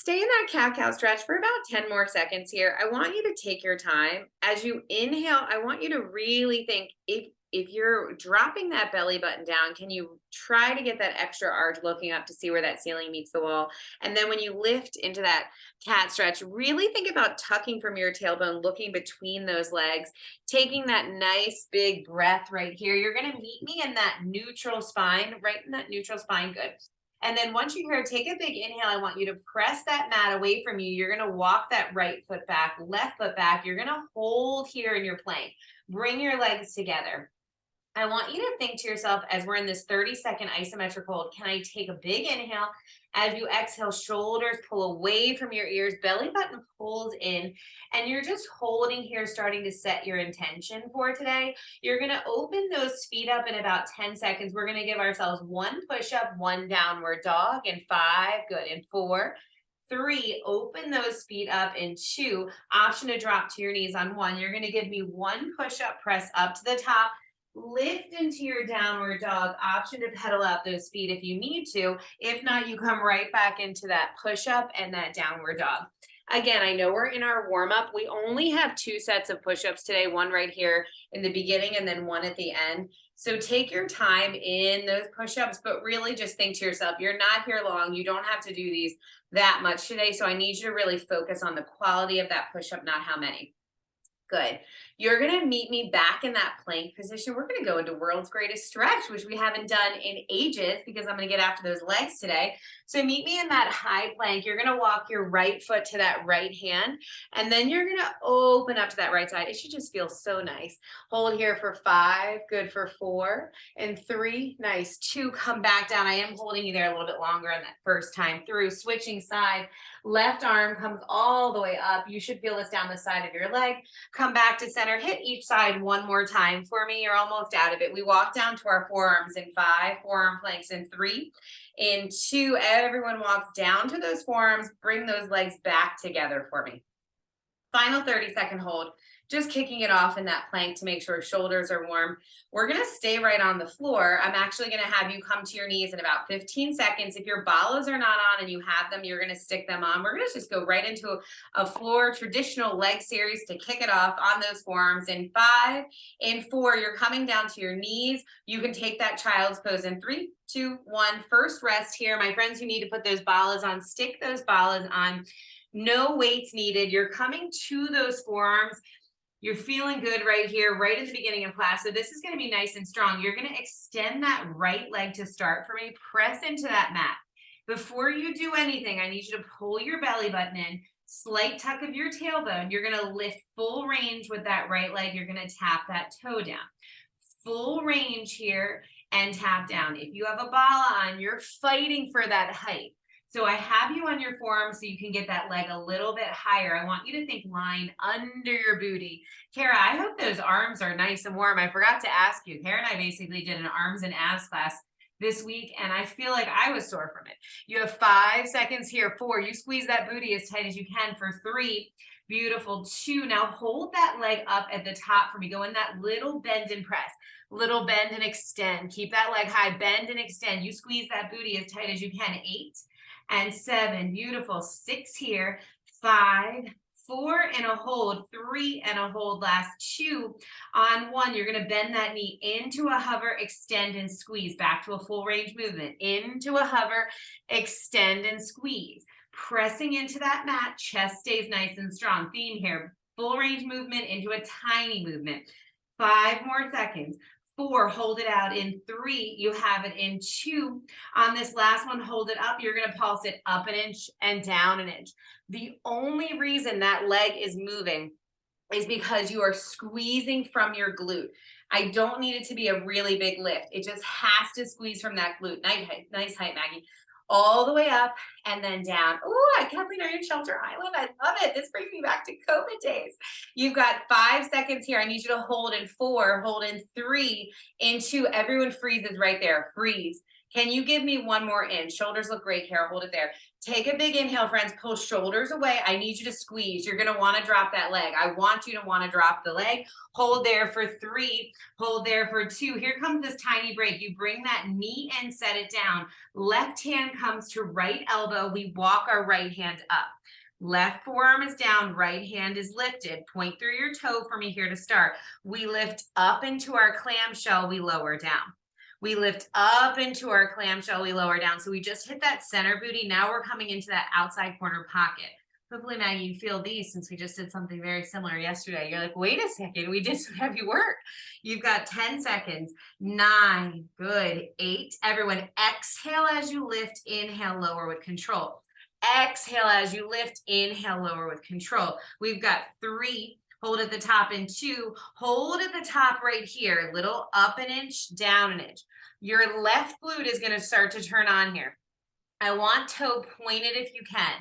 Stay in that cat-cow stretch for about 10 more seconds here. I want you to take your time. As you inhale, I want you to really think if you're dropping that belly button down, can you try to get that extra arch looking up to see where that ceiling meets the wall? And then when you lift into that cat stretch, really think about tucking from your tailbone, looking between those legs, taking that nice big breath right here. You're going to meet me in that neutral spine, right in that neutral spine. Good. And then once you're here, take a big inhale. I want you to press that mat away from you. You're going to walk that right foot back, left foot back. You're going to hold here in your plank. Bring your legs together. I want you to think to yourself as we're in this 30-second isometric hold, can I take a big inhale? As you exhale, shoulders pull away from your ears, belly button pulls in, and you're just holding here, starting to set your intention for today. You're going to open those feet up in about 10 seconds. We're going to give ourselves one push-up, one downward dog, in 5, good, in 4, 3, open those feet up, in 2, option to drop to your knees on 1. You're going to give me one push-up, press up to the top, lift into your downward dog, option to pedal out those feet if you need to. If not, you come right back into that push up and that downward dog. Again, I know we're in our warm up. We only have 2 sets of push ups today, one right here in the beginning and then one at the end. So take your time in those push ups, but really just think to yourself, you're not here long. You don't have to do these that much today. So I need you to really focus on the quality of that push up, not how many. Good. You're going to meet me back in that plank position. We're going to go into world's greatest stretch, which we haven't done in ages because I'm going to get after those legs today. So meet me in that high plank. You're going to walk your right foot to that right hand, and then you're going to open up to that right side. It should just feel so nice. Hold here for 5, good, for 4 and 3, nice. 2, come back down. I am holding you there a little bit longer on that first time through. Switching side, left arm comes all the way up. You should feel this down the side of your leg. Come back to center, hit each side one more time for me. You're almost out of it. We walk down to our forearms in 5, forearm planks in 3, in 2, everyone walks down to those forearms, bring those legs back together for me. Final 30-second hold, just kicking it off in that plank to make sure shoulders are warm. We're going to stay right on the floor. I'm actually going to have you come to your knees in about 15 seconds. If your Balas are not on and you have them, you're going to stick them on. We're going to just go right into a floor traditional leg series to kick it off on those forearms. In 5, in 4, you're coming down to your knees. You can take that child's pose in 3, 2, 1. First rest here. My friends who need to put those Balas on, stick those Balas on. No weights needed. You're coming to those forearms. You're feeling good right here, right at the beginning of class. So this is going to be nice and strong. You're going to extend that right leg to start for me. Press into that mat. Before you do anything, I need you to pull your belly button in, slight tuck of your tailbone. You're going to lift full range with that right leg. You're going to tap that toe down. Full range here and tap down. If you have a Bala on, you're fighting for that height. So I have you on your forearm so you can get that leg a little bit higher. I want you to think line under your booty. Kara, I hope those arms are nice and warm. I forgot to ask you. Kara and I basically did an arms and abs class this week, and I feel like I was sore from it. You have 5 seconds here. 4, you squeeze that booty as tight as you can. For 3, beautiful. 2, now hold that leg up at the top for me. Go in that little bend and press. Little bend and extend. Keep that leg high. Bend and extend. You squeeze that booty as tight as you can. 8 and 7, beautiful. 6 here, 5, 4 and a hold, 3 and a hold, last 2 on 1. You're going to bend that knee into a hover, extend and squeeze, back to a full range movement, into a hover, extend and squeeze, pressing into that mat. Chest stays nice and strong. Theme here, full range movement into a tiny movement. 5 more seconds. 4, hold it out. In 3, you have it. In 2, on this last one, hold it up. You're going to pulse it up an inch and down an inch. The only reason that leg is moving is because you are squeezing from your glute. I don't need it to be a really big lift. It just has to squeeze from that glute. Nice height, Maggie. All the way up and then down. Oh, Kathleen, are you in Shelter Island? I love it. This brings me back to COVID days. You've got 5 seconds here. I need you to hold in 4, hold in 3, in 2. Everyone freezes right there. Freeze. Can you give me one more in? Shoulders look great, Kara. Hold it there. Take a big inhale, friends. Pull shoulders away. I need you to squeeze. You're going to want to drop that leg. I want you to want to drop the leg. Hold there for 3. Hold there for 2. Here comes this tiny break. You bring that knee in, set it down. Left hand comes to right elbow. We walk our right hand up. Left forearm is down, right hand is lifted. Point through your toe for me here to start. We lift up into our clamshell, we lower down. We lift up into our clamshell, we lower down. So we just hit that center booty. Now we're coming into that outside corner pocket. Hopefully, Maggie, you feel these since we just did something very similar yesterday. You're like, wait a second, we did some heavy work. You've got 10 seconds, 9, good, 8. Everyone exhale as you lift, inhale, lower with control. Exhale as you lift, inhale, lower with control. We've got 3, hold at the top, and 2, hold at the top right here, little up an inch, down an inch. Your left glute is going to start to turn on here. I want toe pointed if you can.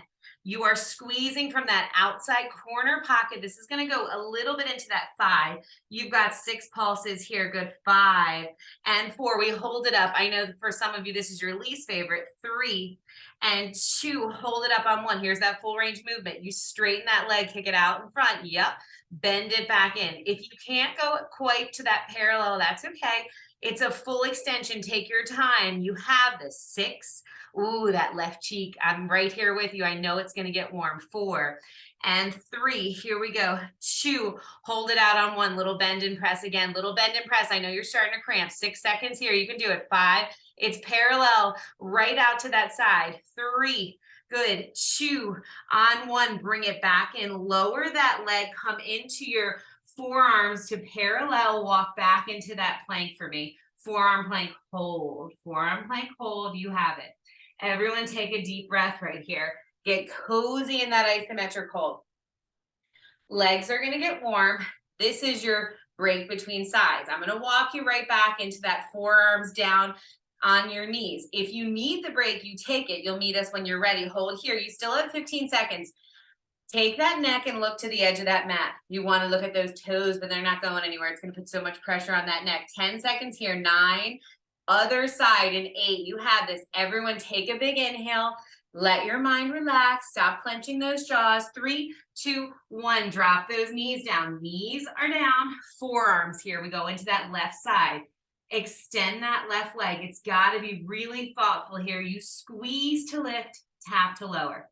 You are squeezing from that outside corner pocket. This is going to go a little bit into that thigh. You've got 6 pulses here. Good. 5 and 4. We hold it up. I know for some of you, this is your least favorite. 3 and 2. Hold it up on 1. Here's that full range movement. You straighten that leg, kick it out in front. Yep. Bend it back in. If you can't go quite to that parallel, that's okay. It's a full extension. Take your time. You have this. 6. Ooh, that left cheek. I'm right here with you. I know it's going to get warm. 4 and 3. Here we go. 2. Hold it out on 1. Little bend and press again. Little bend and press. I know you're starting to cramp. 6 seconds here. You can do it. 5. It's parallel right out to that side. 3. Good. 2 on 1. Bring it back in. Lower that leg. Come into your forearms to parallel. Walk back into that plank for me. Forearm plank, hold. Forearm plank, hold. You have it. Everyone take a deep breath right here. Get cozy in that isometric hold. Legs are going to get warm. This is your break between sides. I'm going to walk you right back into that forearms down on your knees. If you need the break, you take it. You'll meet us when you're ready. Hold here. You still have 15 seconds. Take that neck and look to the edge of that mat. You want to look at those toes, but they're not going anywhere. It's going to put so much pressure on that neck. 10 seconds here. 9. Other side in 8. You have this. Everyone take a big inhale. Let your mind relax. Stop clenching those jaws. 3, 2, 1. Drop those knees down. Knees are down. Forearms here. We go into that left side. Extend that left leg. It's got to be really thoughtful here. You squeeze to lift, tap to lower.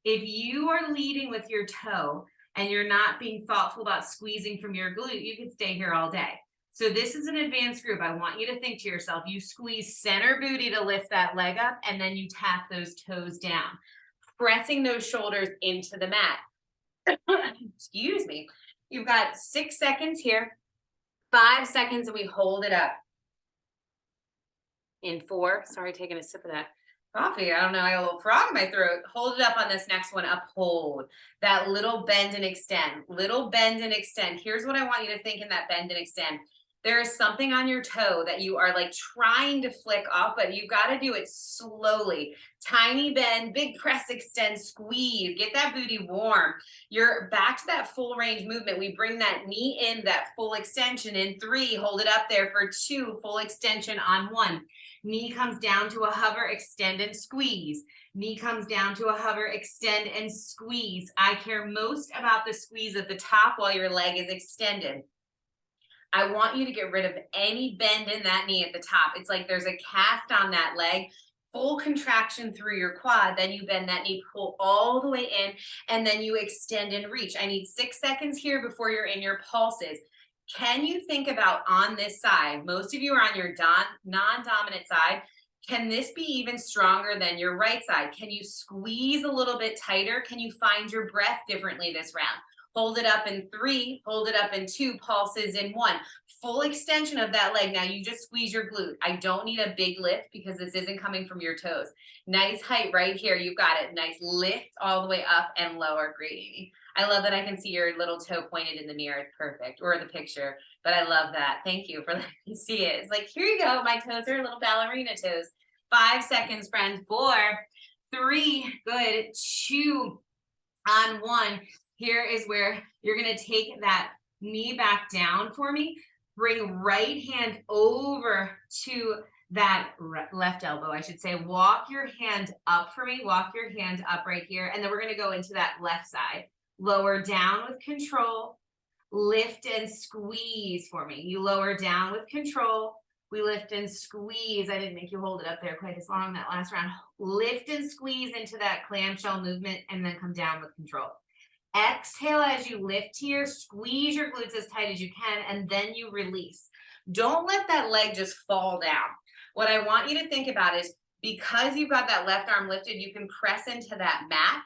If you are leading with your toe and you're not being thoughtful about squeezing from your glute, you could stay here all day. So this is an advanced group. I want you to think to yourself, you squeeze center booty to lift that leg up, and then you tap those toes down, pressing those shoulders into the mat. Excuse me. You've got 6 seconds here, 5 seconds, and we hold it up. In 4, sorry, taking a sip of that coffee. I don't know, I got a little frog in my throat. Hold it up on this next one. Uphold. That little bend and extend. Little bend and extend. Here's what I want you to think in that bend and extend. There is something on your toe that you are like trying to flick off, but you got to do it slowly. Tiny bend, big press, extend, squeeze. Get that booty warm. You're back to that full range movement. We bring that knee in, that full extension in 3. Hold it up there for 2. Full extension on 1. Knee comes down to a hover, extend and squeeze. Knee comes down to a hover, extend and squeeze. I care most about the squeeze at the top while your leg is extended. I want you to get rid of any bend in that knee at the top. It's like there's a cast on that leg, full contraction through your quad. Then you bend that knee, pull all the way in, and then you extend and reach. I need 6 seconds here before you're in your pulses. Can you think about on this side? Most of you are on your non-dominant side. Can this be even stronger than your right side? Can you squeeze a little bit tighter? Can you find your breath differently this round? Hold it up in 3, hold it up in 2, pulses in 1. Full extension of that leg. Now you just squeeze your glute. I don't need a big lift because this isn't coming from your toes. Nice height right here. You've got it. Nice lift all the way up and lower. Great, Amy. I love that I can see your little toe pointed in the mirror. It's perfect. Or the picture. But I love that. Thank you for letting me see it. It's like, here you go. My toes are little ballerina toes. 5 seconds, friends. 4, 3, good. 2 on 1. Here is where you're going to take that knee back down for me. Bring right hand over to that left elbow, I should say. Walk your hand up for me. Walk your hand up right here. And then we're going to go into that left side. Lower down with control. Lift and squeeze for me. You lower down with control. We lift and squeeze. I didn't make you hold it up there quite as long that last round. Lift and squeeze into that clamshell movement and then come down with control. Exhale as you lift here. Squeeze your glutes as tight as you can, and then you release. Don't let that leg just fall down. What I want you to think about is, because you've got that left arm lifted, you can press into that mat.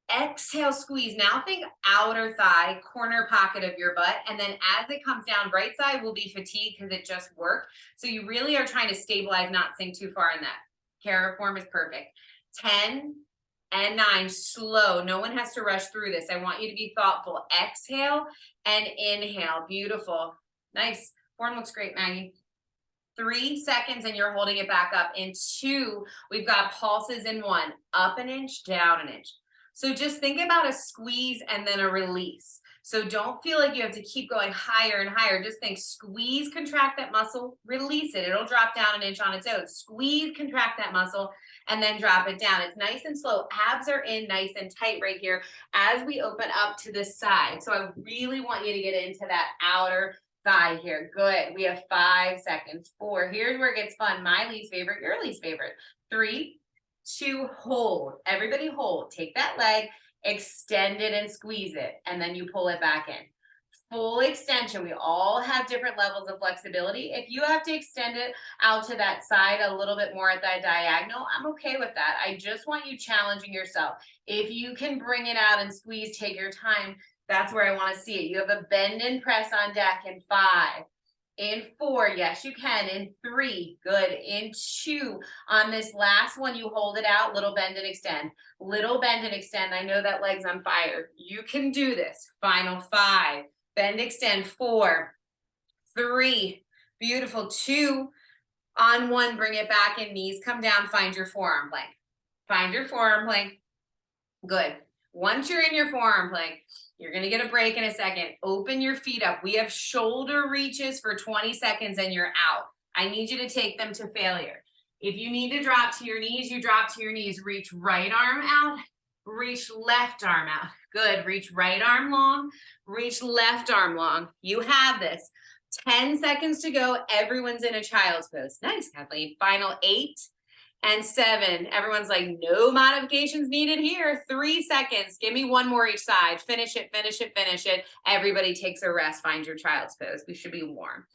Exhale, squeeze. Now think outer thigh, corner pocket of your butt. And then as it comes down, right side will be fatigued because it just worked. So you really are trying to stabilize, not sink too far in that. Carrot form is perfect. 10 and 9, slow. No one has to rush through this. I want you to be thoughtful. Exhale and inhale. Beautiful. Nice. Form looks great, Maggie. 3 seconds and you're holding it back up. In 2, we've got pulses in 1. Up an inch, down an inch. So just think about a squeeze and then a release. So don't feel like you have to keep going higher and higher. Just think squeeze, contract that muscle, release it. It'll drop down an inch on its own. Squeeze, contract that muscle, and then drop it down. It's nice and slow. Abs are in nice and tight right here as we open up to the side. So I really want you to get into that outer thigh here. Good. We have 5 seconds. 4. Here's where it gets fun. My least favorite, your least favorite. 3, 2, hold. Everybody hold. Take that leg, extend it and squeeze it, and then you pull it back in. Full extension. We all have different levels of flexibility. If you have to extend it out to that side a little bit more at that diagonal, I'm okay with that. I just want you challenging yourself. If you can bring it out and squeeze, take your time. That's where I want to see it. You have a bend and press on deck in 5. In 4, yes, you can. In 3, good. In 2, on this last one, you hold it out, little bend and extend. Little bend and extend. I know that leg's on fire. You can do this. Final 5, bend, extend. 4, 3, beautiful. 2, on 1, bring it back in, knees come down, find your forearm plank. Find your forearm plank. Good. Once you're in your forearm plank, you're going to get a break in a second. Open your feet up. We have shoulder reaches for 20 seconds and you're out. I need you to take them to failure. If you need to drop to your knees, you drop to your knees. Reach right arm out. Reach left arm out. Good. Reach right arm long. Reach left arm long. You have this. 10 seconds to go. Everyone's in a child's pose. Nice, Kathleen. Final 8. And 7, everyone's like, no modifications needed here. 3 seconds. Give me 1 more each side. Finish it, finish it, finish it. Everybody takes a rest. Find your child's pose. We should be warm.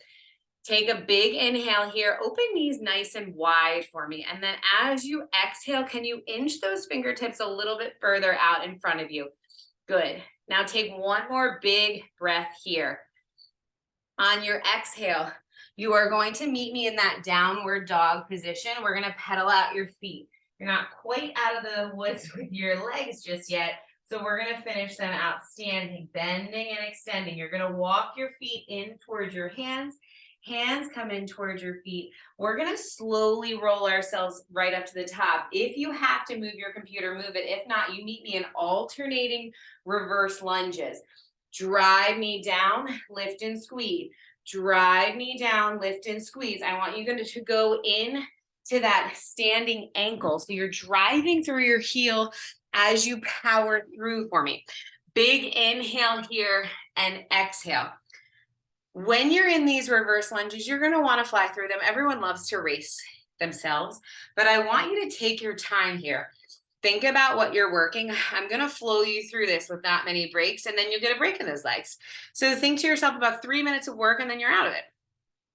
Take a big inhale here. Open knees nice and wide for me. And then as you exhale, can you inch those fingertips a little bit further out in front of you? Good. Now take 1 more big breath here. On your exhale, you are going to meet me in that downward dog position. We're going to pedal out your feet. You're not quite out of the woods with your legs just yet. So we're going to finish them outstanding, bending and extending. You're going to walk your feet in towards your hands. Hands come in towards your feet. We're going to slowly roll ourselves right up to the top. If you have to move your computer, move it. If not, you meet me in alternating reverse lunges. Drive me down, lift and squeeze. Drive me down, lift and squeeze. I want you to go in to that standing ankle. So you're driving through your heel as you power through for me. Big inhale here and exhale. When you're in these reverse lunges, you're going to want to fly through them. Everyone loves to race themselves, but I want you to take your time here. Think about what you're working. I'm going to flow you through this with not many breaks, and then you'll get a break in those legs. So think to yourself about 3 minutes of work, and then you're out of it.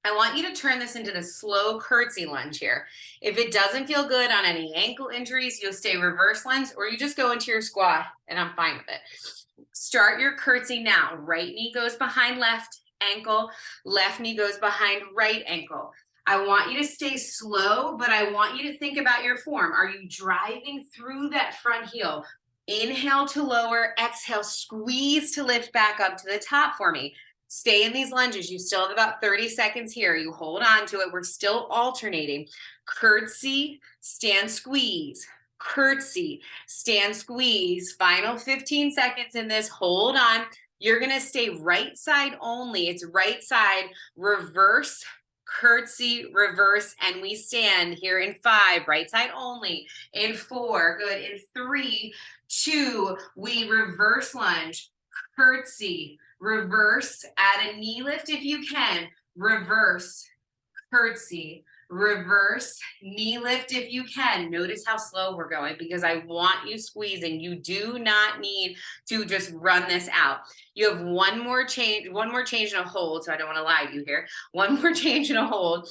I want you to turn this into the slow curtsy lunge here. If it doesn't feel good on any ankle injuries, you'll stay reverse lunge, or you just go into your squat, and I'm fine with it. Start your curtsy now. Right knee goes behind left ankle. Left knee goes behind right ankle. I want you to stay slow, but I want you to think about your form. Are you driving through that front heel? Inhale to lower, exhale, squeeze to lift back up to the top for me. Stay in these lunges. You still have about 30 seconds here. You hold on to it. We're still alternating. Curtsy, stand, squeeze. Curtsy, stand, squeeze. Final 15 seconds in this. Hold on. You're going to stay right side only. It's right side, reverse curtsy, reverse, and we stand here in 5, right side only, in 4, good, in 3, 2, we reverse lunge, curtsy, reverse, add a knee lift if you can, reverse, curtsy, reverse, knee lift if you can. Notice how slow we're going because I want you squeezing. You do not need to just run this out. You have one more change in a hold. So I don't want to lie to you here. One more change in a hold.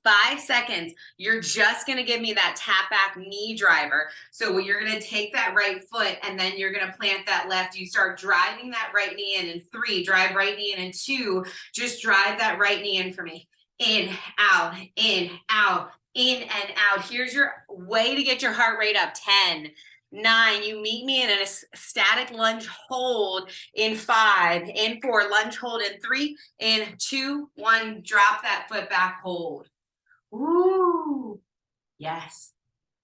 5 seconds. You're just going to give me that tap back knee driver. So you're going to take that right foot and then you're going to plant that left. You start driving that right knee in 3, drive right knee in 2, just drive that right knee in for me. In, out, in, out, in and out. Here's your way to get your heart rate up. 10, 9, you meet me in a static lunge hold in 5, in 4, lunge hold in 3, in 2, 1, drop that foot back, hold. Ooh, yes,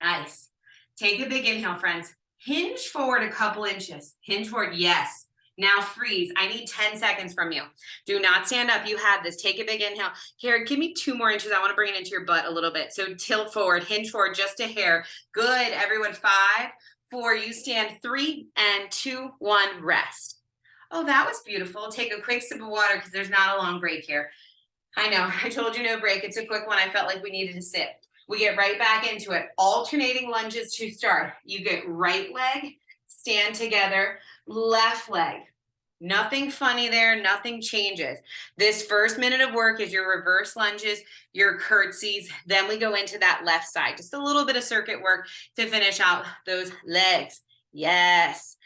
nice. Take a big inhale, friends. Hinge forward a couple inches. Hinge forward, yes. Now freeze. I need 10 seconds from you. Do not stand up. You have this. Take a big inhale. Kara, give me 2 more inches. I want to bring it into your butt a little bit. So tilt forward, hinge forward just a hair. Good, everyone. 5, 4, you stand. 3 and 2, 1, rest. Oh, that was beautiful. Take a quick sip of water because there's not a long break here. I know, I told you no break. It's a quick one. I felt like we needed to sit. We get right back into it. Alternating lunges to start. You get right leg, stand together, left leg. Nothing funny there, nothing changes. This first minute of work is your reverse lunges, your curtsies. Then we go into that left side. Just a little bit of circuit work to finish out those legs. Yes.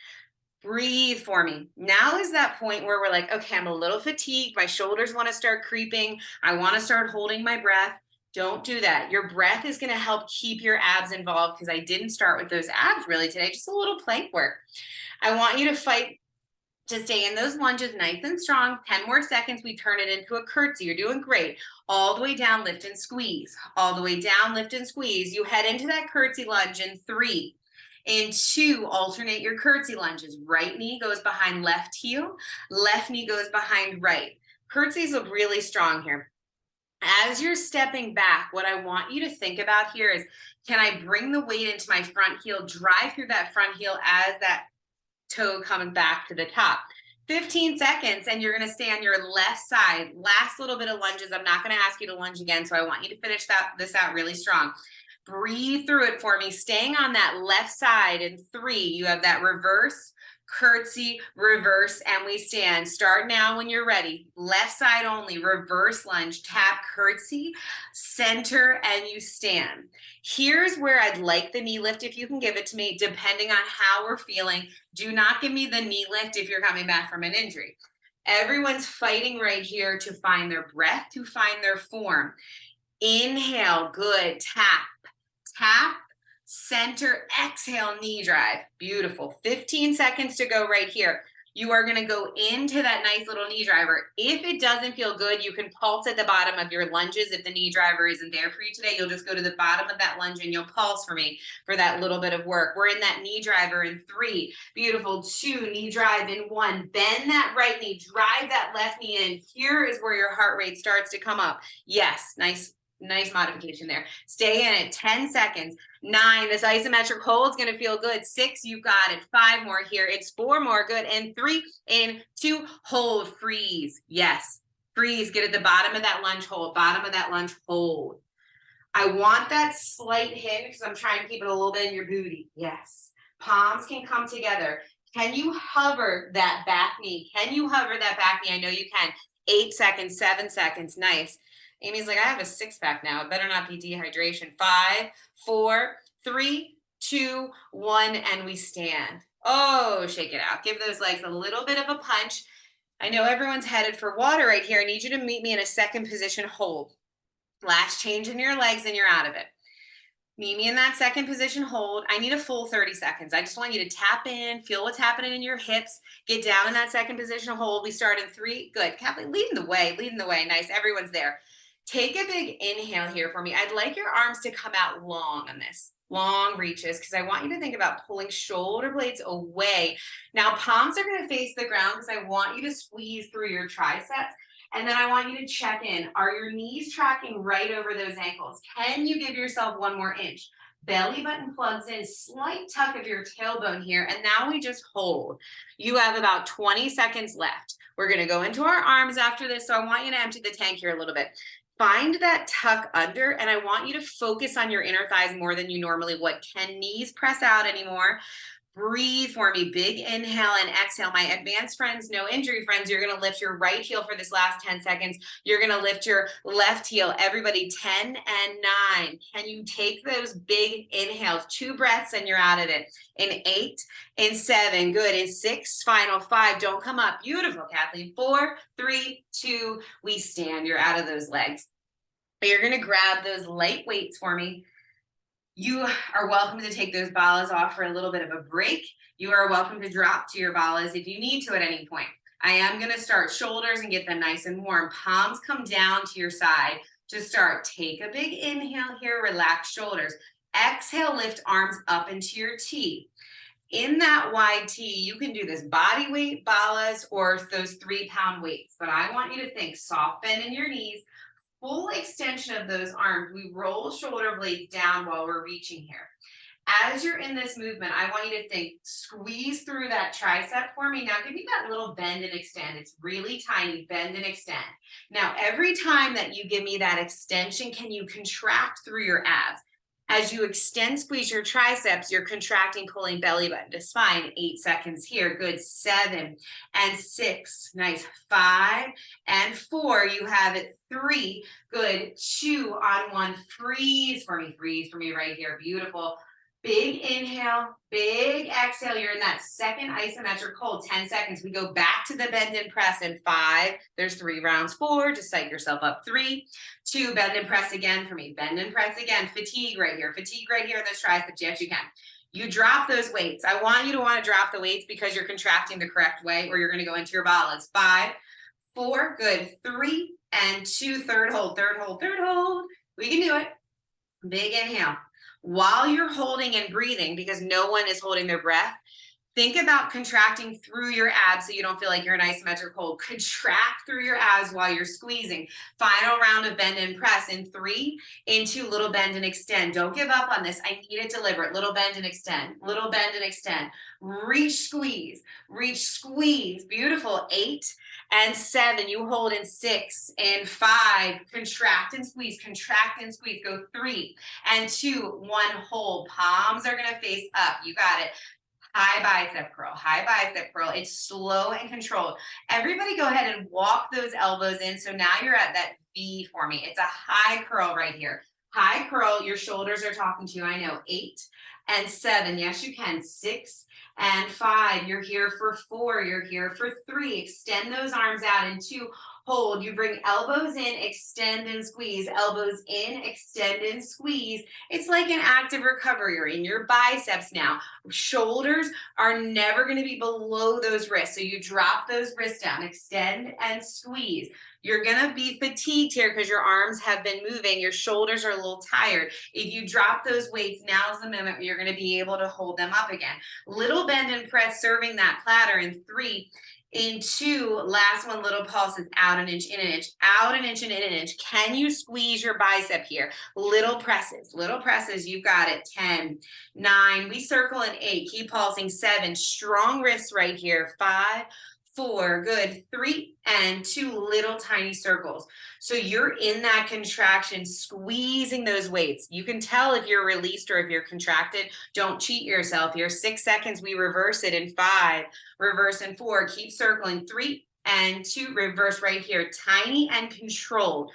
Breathe for me. Now is that point where we're like, okay, I'm a little fatigued. My shoulders want to start creeping. I want to start holding my breath. Don't do that. Your breath is going to help keep your abs involved because I didn't start with those abs really today, just a little plank work. I want you to fight to stay in those lunges nice and strong. 10 more seconds, we turn it into a curtsy. You're doing great. All the way down, lift and squeeze. All the way down, lift and squeeze. You head into that curtsy lunge in 3. In 2, alternate your curtsy lunges. Right knee goes behind left heel, left knee goes behind right. Curtsies look really strong here. As you're stepping back, what I want you to think about here is, can I bring the weight into my front heel, drive through that front heel as that toe coming back to the top? 15 seconds, and you're going to stay on your left side. Last little bit of lunges. I'm not going to ask you to lunge again, so I want you to finish this out really strong. Breathe through it for me, staying on that left side in 3. You have that reverse, curtsy, reverse, and we stand. Start now when you're ready. Left side only, reverse lunge, tap, curtsy, center, and you stand. Here's where I'd like the knee lift if you can give it to me, depending on how we're feeling. Do not give me the knee lift if you're coming back from an injury. Everyone's fighting right here to find their breath, to find their form. Inhale, good, tap, tap, center, exhale, knee drive. Beautiful. 15 seconds to go right here. You are going to go into that nice little knee driver. If it doesn't feel good, you can pulse at the bottom of your lunges. If the knee driver isn't there for you today, you'll just go to the bottom of that lunge and you'll pulse for me for that little bit of work. We're in that knee driver in 3. Beautiful. 2, knee drive in 1. Bend that right knee, drive that left knee in. Here is where your heart rate starts to come up. Yes, nice modification there. Stay in it. 10 seconds. 9, this isometric hold is going to feel good. 6, you got it. 5 more here. It's 4 more. Good. And 3, and 2, hold, freeze. Yes. Freeze. Get at the bottom of that lunge hold. Bottom of that lunge hold. I want that slight hinge because I'm trying to keep it a little bit in your booty. Yes. Palms can come together. Can you hover that back knee? Can you hover that back knee? I know you can. 8 seconds, 7 seconds. Nice. Amy's like, I have a 6-pack now. It better not be dehydration. 5, 4, 3, 2, 1, and we stand. Oh, shake it out. Give those legs a little bit of a punch. I know everyone's headed for water right here. I need you to meet me in a second position hold. Last change in your legs and you're out of it. Meet me in that second position hold. I need a full 30 seconds. I just want you to tap in, feel what's happening in your hips, get down in that second position hold. We start in 3. Good. Kathleen, leading the way. Nice. Everyone's there. Take a big inhale here for me. I'd like your arms to come out long on this. Long reaches, because I want you to think about pulling shoulder blades away. Now, palms are going to face the ground because I want you to squeeze through your triceps And then I want you to check in. Are your knees tracking right over those ankles? Can you give yourself one more inch? Belly button plugs in, slight tuck of your tailbone here. And now we just hold. You have about 20 seconds left. We're going to go into our arms after this. So I want you to empty the tank here a little bit. Find that tuck under, and I want you to focus on your inner thighs more than you normally would. Can knees press out anymore? Breathe for me. Big inhale and exhale. My advanced friends, no injury friends, you're going to lift your right heel for this last 10 seconds. You're going to lift your left heel. Everybody, 10 and 9. Can you take those big inhales? 2 breaths and you're out of it. In 8, in 7, good. In 6, final 5. Don't come up. Beautiful, Kathleen. 4, 3, 2, we stand. You're out of those legs. You're going to grab those light weights for me. You are welcome to take those balas off for a little bit of a break. You are welcome to drop to your balas if you need to at any point. I am going to start shoulders and get them nice and warm. Palms come down to your side to start. Take a big inhale here, relax shoulders. Exhale, lift arms up into your T. In that wide T, you can do this body weight balas or those 3-pound weights, but I want you to think soft bend in your knees, full extension of those arms. We roll shoulder blades down while we're reaching here. As you're in this movement, I want you to think, squeeze through that tricep for me. Now give me that little bend and extend. It's really tiny, bend and extend. Now every time that you give me that extension, can you contract through your abs? As you extend, squeeze your triceps, you're contracting, pulling belly button to spine. 8 seconds here. Good. 7 and 6. Nice. 5 and 4. You have it. 3. Good. 2 on 1. Freeze for me. Freeze for me right here. Beautiful. Big inhale, big exhale. You're in that second isometric hold. 10 seconds. We go back to the bend and press in 5. There's 3 rounds. 4. Just psych yourself up. 3, 2. Bend and press again for me. Bend and press again. Fatigue right here. Fatigue right here in those triceps. Yes, you can. You drop those weights. I want you to want to drop the weights because you're contracting the correct way, or you're going to go into your balas. 5, 4. Good. 3 and 2. Third hold. Third hold. Third hold. We can do it. Big inhale. While you're holding and breathing, because no one is holding their breath, think about contracting through your abs so you don't feel like you're in isometric hold. Contract through your abs while you're squeezing. Final round of bend and press in 3, in 2, little bend and extend. Don't give up on this. I need it deliberate. Little bend and extend. Little bend and extend. Reach, squeeze. Reach, squeeze. Beautiful. 8 and 7. You hold in 6 and 5. Contract and squeeze. Contract and squeeze. Go 3 and 2. 1 hold. Palms are going to face up. You got it. High bicep curl, high bicep curl. It's slow and controlled. Everybody go ahead and walk those elbows in. So now you're at that V for me. It's a high curl right here. High curl, your shoulders are talking to you. I know. 8 and 7. Yes, you can. 6 and 5. You're here for 4. You're here for 3. Extend those arms out in 2. Hold. You bring elbows in, extend and squeeze. Elbows in, extend and squeeze. It's like an active recovery. You're in your biceps now. Shoulders are never going to be below those wrists. So you drop those wrists down, extend and squeeze. You're going to be fatigued here because your arms have been moving. Your shoulders are a little tired. If you drop those weights, now's the moment where you're going to be able to hold them up again. Little bend and press, serving that platter in 3, in 2, last one, little pulses, out an inch, in an inch, out an inch, and in an inch. Can you squeeze your bicep here? Little presses, you've got it. 10, 9, we circle in 8, keep pulsing. 7, strong wrists right here. 5, 4, good. 3 and 2, little tiny circles. So you're in that contraction, squeezing those weights. You can tell if you're released or if you're contracted. Don't cheat yourself here. 6 seconds, we reverse it in 5, reverse in 4, keep circling. 3 and 2, reverse right here. Tiny and controlled.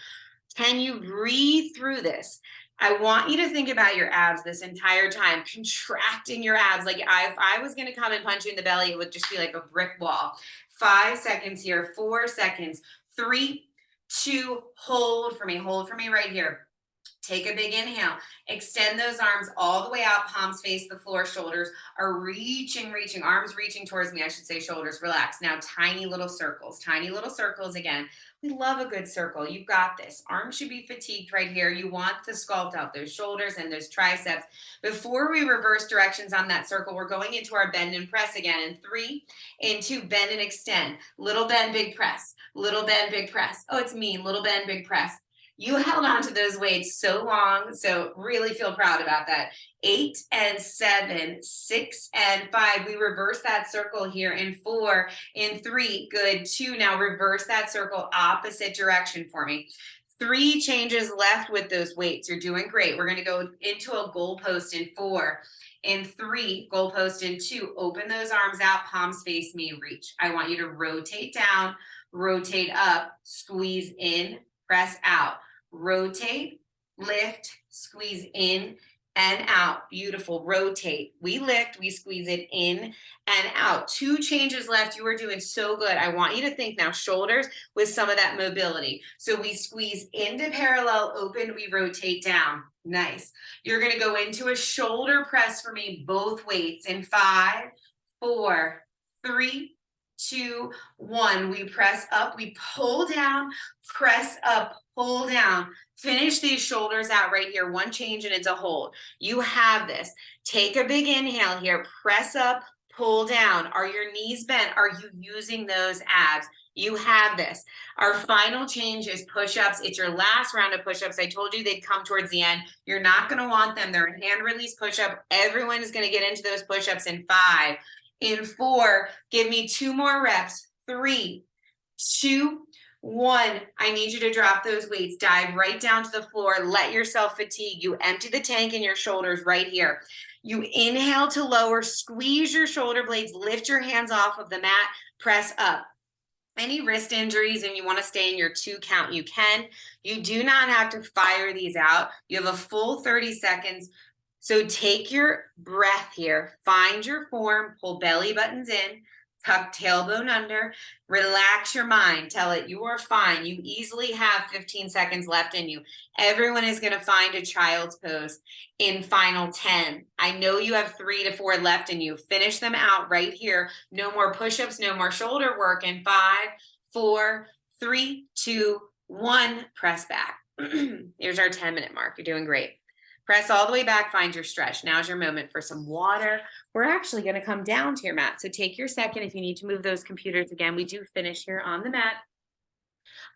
Can you breathe through this? I want you to think about your abs this entire time, contracting your abs. Like if I was going to come and punch you in the belly, it would just be like a brick wall. 5 seconds here, 4 seconds, 3, 2, hold for me right here. Take a big inhale. Extend those arms all the way out. Palms face the floor. Shoulders are reaching, reaching. Arms reaching towards me. I should say shoulders. Relax. Now, tiny little circles. Tiny little circles again. We love a good circle. You've got this. Arms should be fatigued right here. You want to sculpt out those shoulders and those triceps. Before we reverse directions on that circle, we're going into our bend and press again. In 3, in 2, bend and extend. Little bend, big press. Little bend, big press. Oh, it's me. Little bend, big press. You held on to those weights so long, so really feel proud about that. 8 and 7, 6 and 5. We reverse that circle here in 4, in 3. Good. 2. Now reverse that circle opposite direction for me. 3 changes left with those weights. You're doing great. We're going to go into a goalpost in 4. In 3, goalpost in 2. Open those arms out, palms face me, reach. I want you to rotate down, rotate up, squeeze in, press out. Rotate, lift, squeeze in and out. Beautiful. Rotate. We lift, we squeeze it in and out. 2 changes left. You are doing so good. I want you to think now shoulders with some of that mobility. So we squeeze into parallel, open, we rotate down. Nice. You're going to go into a shoulder press for me, both weights in 5, 4, 3, 2, 1. We press up, we pull down, press up, pull down. Finish these shoulders out right here. 1 change and it's a hold. You have this. Take a big inhale here. Press up, pull down. Are your knees bent? Are you using those abs? You have this. Our final change is push-ups. It's your last round of push-ups. I told you they'd come towards the end. You're not going to want them. They're a hand release push-up. Everyone is going to get into those push-ups in 5. In 4, give me 2 more reps. 3, 2, 1. I need you to drop those weights. Dive right down to the floor. Let yourself fatigue. You empty the tank in your shoulders right here. You inhale to lower, squeeze your shoulder blades, lift your hands off of the mat, press up. Any wrist injuries and you want to stay in your 2 count, you can. You do not have to fire these out. You have a full 30 seconds. So take your breath here, find your form, pull belly buttons in, tuck tailbone under, relax your mind, tell it you are fine. You easily have 15 seconds left in you. Everyone is going to find a child's pose in final 10. I know you have 3 to 4 left in you. Finish them out right here. No more push-ups, no more shoulder work in 5, 4, 3, 2, 1. Press back. Here's our 10-minute mark. You're doing great. Press all the way back, find your stretch. Now's your moment for some water. We're actually going to come down to your mat. So take your second if you need to move those computers again. We do finish here on the mat.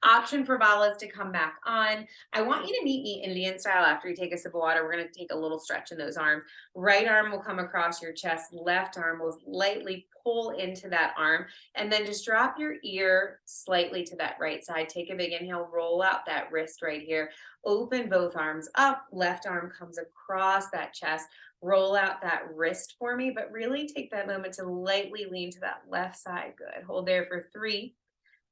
Option for Balas to come back on. I want you to meet me Indian style after you take a sip of water. We're going to take a little stretch in those arms. Right arm will come across your chest. Left arm will lightly pull into that arm. And then just drop your ear slightly to that right side. Take a big inhale. Roll out that wrist right here. Open both arms up. Left arm comes across that chest. Roll out that wrist for me. But really take that moment to lightly lean to that left side. Good. Hold there for 3.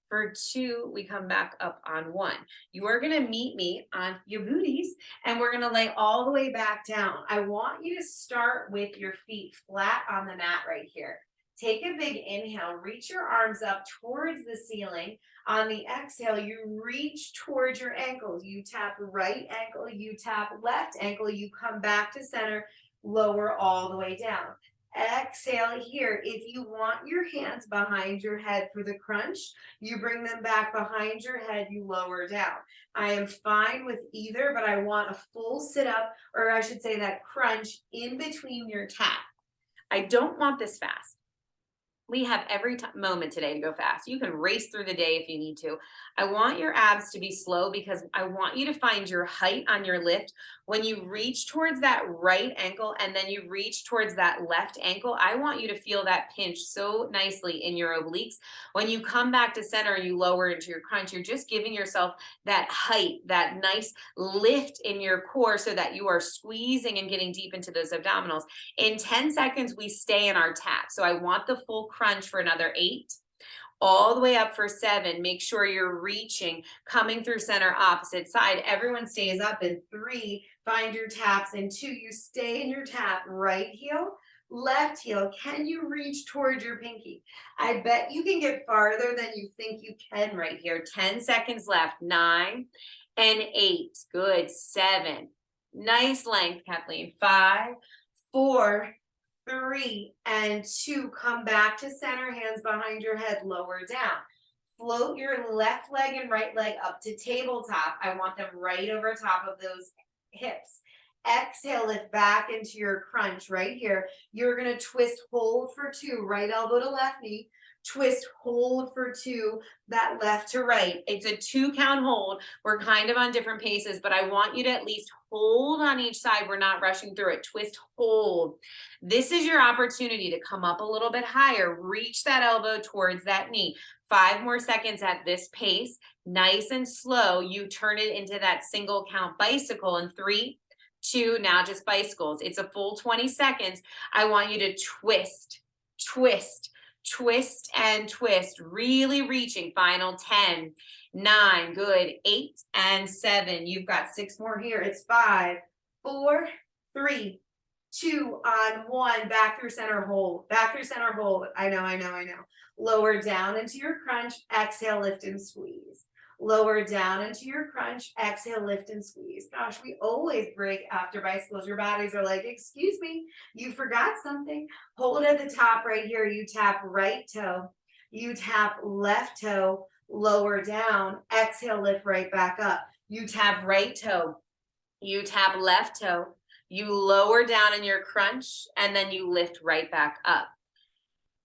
For 2, we come back up on 1. You are going to meet me on your booties and we're going to lay all the way back down. I want you to start with your feet flat on the mat right here. Take a big inhale, reach your arms up towards the ceiling. On the exhale, you reach towards your ankles. You tap right ankle, you tap left ankle, you come back to center, lower all the way down. Exhale here. If you want your hands behind your head for the crunch, you bring them back behind your head, you lower down. I am fine with either, but I want a full sit up, or I should say that crunch in between your tap. I don't want this fast. We have every moment today to go fast. You can race through the day if you need to. I want your abs to be slow because I want you to find your height on your lift. When you reach towards that right ankle and then you reach towards that left ankle, I want you to feel that pinch so nicely in your obliques. When you come back to center and you lower into your crunch, you're just giving yourself that height, that nice lift in your core so that you are squeezing and getting deep into those abdominals. In 10 seconds, we stay in our tap. So I want the full crunch for another 8. All the way up for 7. Make sure you're reaching, coming through center opposite side. Everyone stays up in 3. Find your taps in 2. You stay in your tap. Right heel, left heel. Can you reach towards your pinky? I bet you can get farther than you think you can right here. 10 seconds left. 9, and 8. Good. 7. Nice length, Kathleen. 5, 4, 3, and 2. Come back to center, hands behind your head, lower down. Float your left leg and right leg up to tabletop. I want them right over top of those hips. Exhale, lift back into your crunch right here. You're going to twist, hold for 2, right elbow to left knee. Twist, hold for 2, that left to right. It's a 2 count hold. We're kind of on different paces, but I want you to at least hold on each side. We're not rushing through it. Twist, hold. This is your opportunity to come up a little bit higher. Reach that elbow towards that knee. 5 more seconds at this pace. Nice and slow. You turn it into that single count bicycle in 3, 2, now just bicycles. It's a full 20 seconds. I want you to twist, twist, twist, and twist. Really reaching. Final 10, 9, good. 8 and 7. You've got 6 more here. It's 5, 4, 3, 2 on 1. Back through center, hold. Back through center, hold. I know. Lower down into your crunch. Exhale, lift and squeeze. Lower down into your crunch. Exhale, lift and squeeze. Gosh, we always break after bicycles. Your bodies are like, excuse me, you forgot something. Hold at the top right here. You tap right toe. You tap left toe. Lower down. Exhale, lift right back up. You tap right toe. You tap left toe. You lower down in your crunch, and then you lift right back up.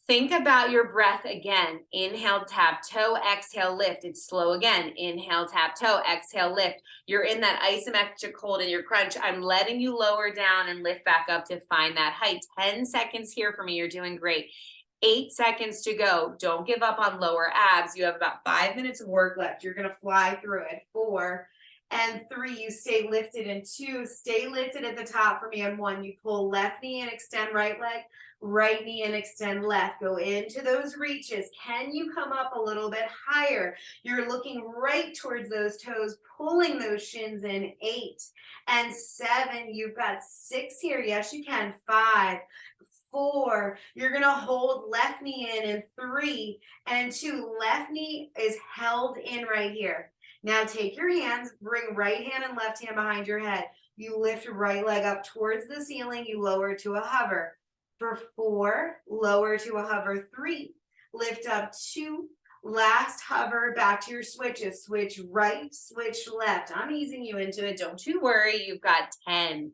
Think about your breath again. Inhale, tap toe, exhale, lift. It's slow again. Inhale, tap toe, exhale, lift. You're in that isometric hold in your crunch. I'm letting you lower down and lift back up to find that height. 10 seconds here for me. You're doing great. 8 seconds to go. Don't give up on lower abs. You have about 5 minutes of work left. You're going to fly through it. 4 and 3. You stay lifted. And 2, stay lifted at the top for me. And 1, you pull left knee and extend right leg. Right knee and extend left. Go into those reaches. Can you come up a little bit higher? You're looking right towards those toes, pulling those shins in. 8 and 7. You've got 6 here. Yes, you can. 5, 4. You're going to hold left knee in 3 and 2. Left knee is held in right here. Now take your hands, bring right hand and left hand behind your head. You lift right leg up towards the ceiling. You lower to a hover. For 4, lower to a hover. 3, lift up. 2, last hover, back to your switches. Switch right, switch left. I'm easing you into it. Don't you worry. You've got 10,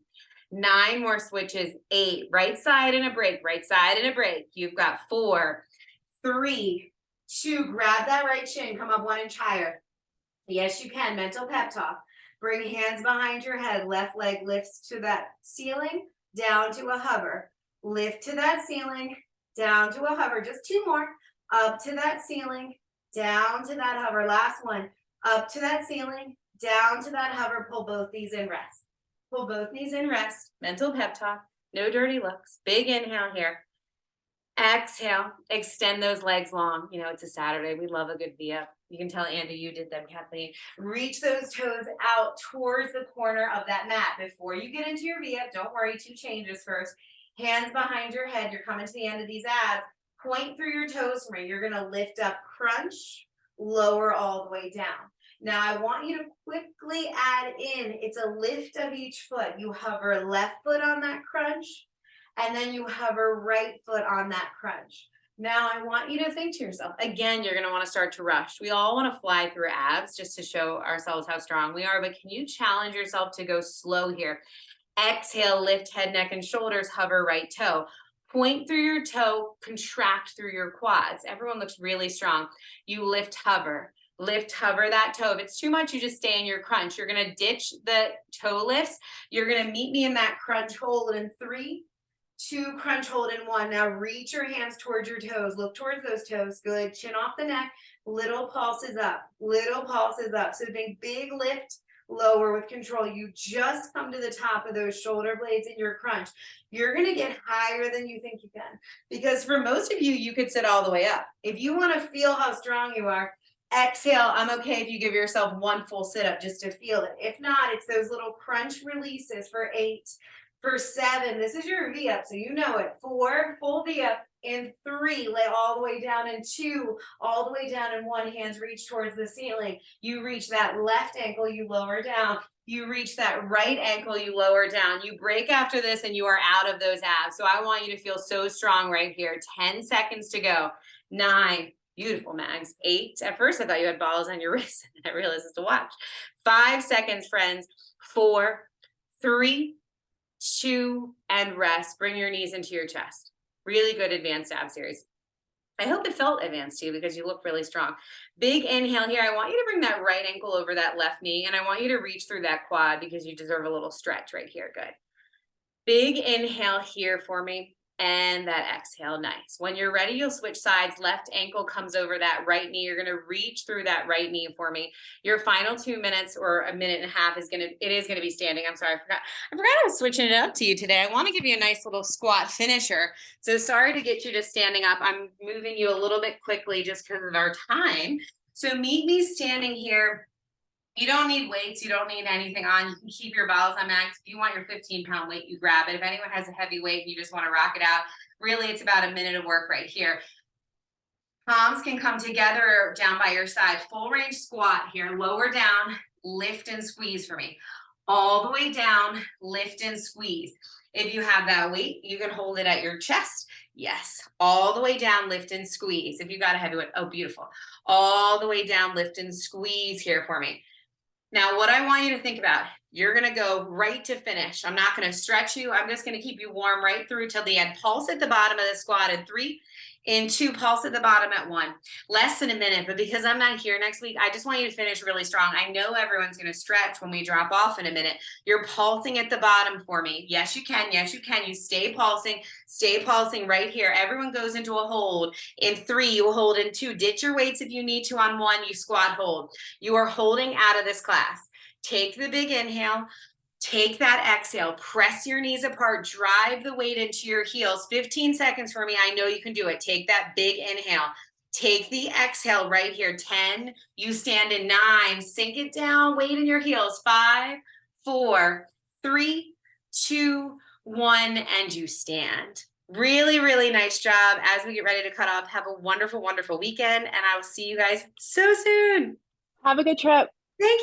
9 more switches. 8, right side and a break, right side and a break. You've got 4, 3, 2, grab that right shin, come up 1 inch higher. Yes, you can. Mental pep talk. Bring hands behind your head. Left leg lifts to that ceiling, down to a hover. Lift to that ceiling, down to a hover. Just 2 more. Up to that ceiling, down to that hover. Last one. Up to that ceiling, down to that hover. Pull both knees in, rest. Pull both knees in, rest. Mental pep talk. No dirty looks. Big inhale here. Exhale. Extend those legs long. You know, it's a Saturday. We love a good V-up. You can tell Andy you did them, Kathleen. Reach those toes out towards the corner of that mat. Before you get into your V-up, don't worry, 2 changes first. Hands behind your head. You're coming to the end of these abs. Point through your toes for me. You're going to lift up, crunch, lower all the way down. Now I want you to quickly add in, it's a lift of each foot. You hover left foot on that crunch, and then you hover right foot on that crunch. Now I want you to think to yourself, again, you're going to want to start to rush. We all want to fly through abs just to show ourselves how strong we are, but can you challenge yourself to go slow here? Exhale, lift head, neck, and shoulders, hover right toe. Point through your toe, contract through your quads. Everyone looks really strong. You lift, hover that toe. If it's too much, you just stay in your crunch. You're going to ditch the toe lifts. You're going to meet me in that crunch hold in 3, 2, crunch hold in 1. Now reach your hands towards your toes. Look towards those toes. Good. Chin off the neck. Little pulses up. Little pulses up. So think big lift, lower with control. You just come to the top of those shoulder blades in your crunch. You're going to get higher than you think you can, because for most of you, you could sit all the way up. If you want to feel how strong you are, exhale. I'm okay if you give yourself 1 full sit up just to feel it. If not, it's those little crunch releases for 8, For 7, this is your V up, so you know it. 4, full V up. In 3, lay all the way down. In 2, all the way down. In 1, hands reach towards the ceiling. You reach that left ankle, you lower down. You reach that right ankle, you lower down. You break after this and you are out of those abs. So I want you to feel so strong right here. 10 seconds to go. 9, beautiful, Mags. 8, at first I thought you had balls on your wrist. I realized it's a watch. 5 seconds, friends. 4, 3, 2, and rest. Bring your knees into your chest. Really good advanced ab series. I hope it felt advanced to you because you look really strong. Big inhale here. I want you to bring that right ankle over that left knee, and I want you to reach through that quad because you deserve a little stretch right here. Good. Big inhale here for me, and that exhale. Nice. When you're ready, you'll switch sides. Left ankle comes over that right knee. You're going to reach through that right knee for me. Your final 2 minutes or a minute and a half is going to be standing. I'm sorry, I forgot I was switching it up to you today. I want to give you a nice little squat finisher. So sorry to get you to standing up. I'm moving you a little bit quickly just because of our time. So meet me standing here. You don't need weights. You don't need anything on. You can keep your balls on max. If you want your 15-pound weight, you grab it. If anyone has a heavy weight and you just want to rock it out, really it's about a minute of work right here. Palms can come together down by your side. Full range squat here. Lower down, lift and squeeze for me. All the way down, lift and squeeze. If you have that weight, you can hold it at your chest. Yes. All the way down, lift and squeeze. If you got a heavy weight, oh, beautiful. All the way down, lift and squeeze here for me. Now, what I want you to think about, you're going to go right to finish. I'm not going to stretch you. I'm just going to keep you warm right through till the end. Pulse at the bottom of the squat in 3, in 2, pulse at the bottom at 1. Less than a minute, but because I'm not here next week, I just want you to finish really strong. I know everyone's going to stretch when we drop off in a minute. You're pulsing at the bottom for me. Yes, you can. Yes, you can. You stay pulsing right here. Everyone goes into a hold. In 3, you hold. In 2, ditch your weights if you need to. On 1, you squat hold. You are holding out of this class. Take the big inhale. Take that exhale, press your knees apart, drive the weight into your heels. 15 seconds for me. I know you can do it. Take that big inhale. Take the exhale right here. 10, you stand in 9, sink it down, weight in your heels. 5, 4, 3, 2, 1, and you stand. Really, really nice job. As we get ready to cut off, have a wonderful, wonderful weekend, and I will see you guys so soon. Have a good trip. Thank you.